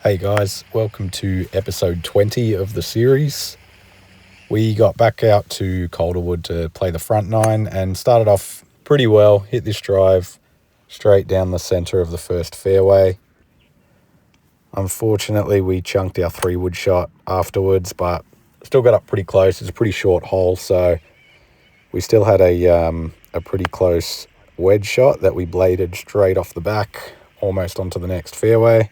Hey guys, welcome to episode 20 of the series. We got back out to Calderwood to play the front nine and started off pretty well. Hit this drive straight down the centre of the first fairway. Unfortunately, we chunked our 3-wood shot afterwards, but still got up pretty close. It's a pretty short hole, so we still had a pretty close wedge shot that we bladed straight off the back, almost onto the next fairway.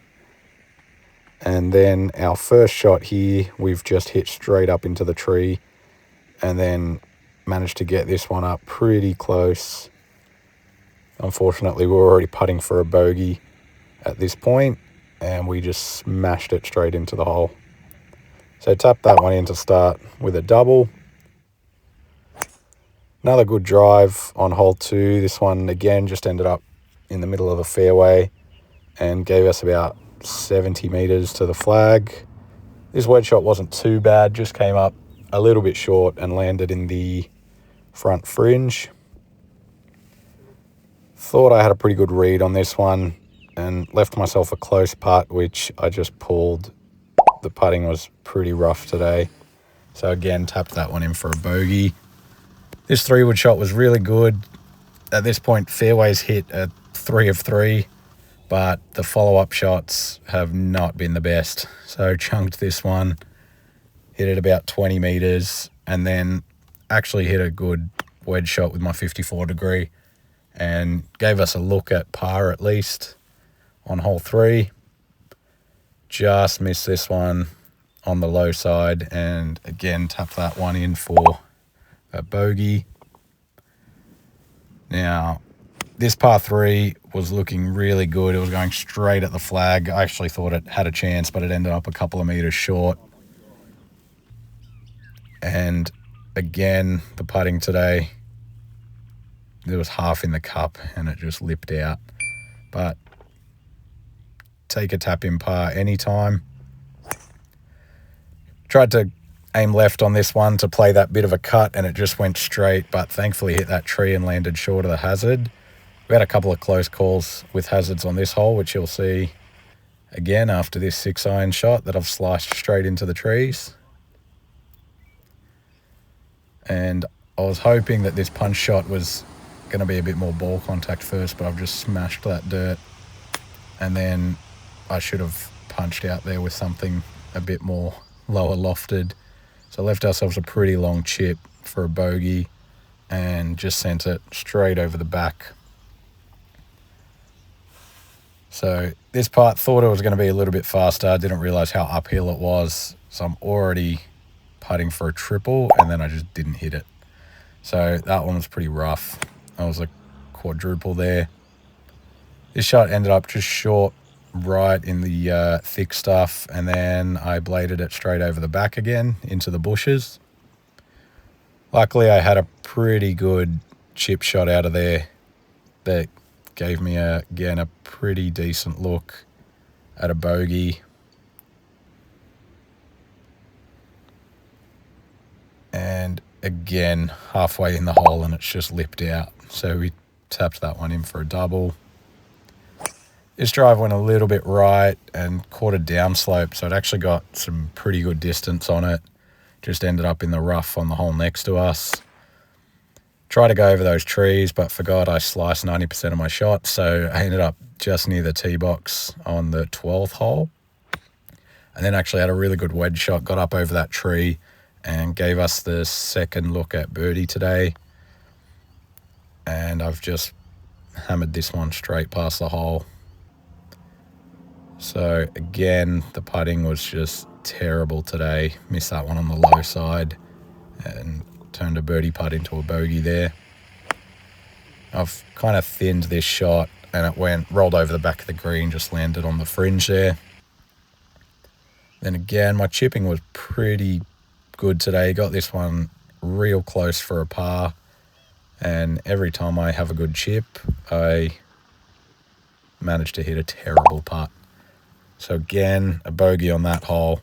And then our first shot here, we've just hit straight up into the tree and then managed to get this one up pretty close. Unfortunately, we were already putting for a bogey at this point and we just smashed it straight into the hole. So tapped that one in to start with a double. Another good drive on hole 2. This one again just ended up in the middle of the fairway and gave us about 70 metres to the flag. This wedge shot wasn't too bad, just came up a little bit short and landed in the front fringe. Thought I had a pretty good read on this one and left myself a close putt, which I just pulled. The putting was pretty rough today. So again, tapped that one in for a bogey. This 3-wood shot was really good. At this point, fairways hit a 3 of 3. But the follow-up shots have not been the best. So chunked this one, hit it about 20 metres, and then actually hit a good wedge shot with my 54 degree and gave us a look at par at least on hole 3. Just missed this one on the low side and again tapped that one in for a bogey. Now, this par 3 was looking really good. It was going straight at the flag. I actually thought it had a chance, but it ended up a couple of metres short. And again, the putting today, there was half in the cup and it just lipped out. But take a tap in par anytime. Tried to aim left on this one to play that bit of a cut and it just went straight, but thankfully hit that tree and landed short of the hazard. We had a couple of close calls with hazards on this hole, which you'll see again after this 6-iron shot that I've sliced straight into the trees. And I was hoping that this punch shot was going to be a bit more ball contact first, but I've just smashed that dirt. And then I should have punched out there with something a bit more lower lofted. So left ourselves a pretty long chip for a bogey and just sent it straight over the back. So this part, thought it was going to be a little bit faster. I didn't realise how uphill it was. So I'm already putting for a triple and then I just didn't hit it. So that one was pretty rough. I was a quadruple there. This shot ended up just short right in the thick stuff and then I bladed it straight over the back again into the bushes. Luckily I had a pretty good chip shot out of there that gave me again a pretty decent look at a bogey. And again, halfway in the hole and it's just lipped out. So we tapped that one in for a double. This drive went a little bit right and caught a downslope, so it actually got some pretty good distance on it. Just ended up in the rough on the hole next to us. Tried to go over those trees, but forgot I sliced 90% of my shot, so I ended up just near the tee box on the 12th hole. And then actually had a really good wedge shot, got up over that tree and gave us the second look at birdie today. And I've just hammered this one straight past the hole. So again, the putting was just terrible today. Missed that one on the low side and turned a birdie putt into a bogey there. I've kind of thinned this shot and it rolled over the back of the green, just landed on the fringe there. Then again, my chipping was pretty good today. Got this one real close for a par. And every time I have a good chip, I manage to hit a terrible putt. So again, a bogey on that hole.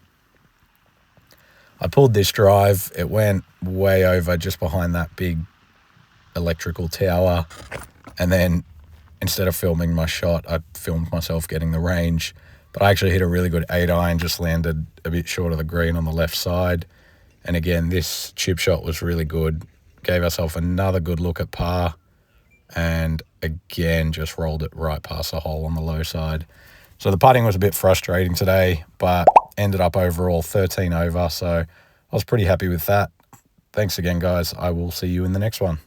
I pulled this drive. It went way over just behind that big electrical tower. And then instead of filming my shot, I filmed myself getting the range. But I actually hit a really good 8-iron, just landed a bit short of the green on the left side. And again, this chip shot was really good. Gave ourselves another good look at par. And again, just rolled it right past the hole on the low side. So the putting was a bit frustrating today, but ended up overall 13 over. So I was pretty happy with that. Thanks again, guys. I will see you in the next one.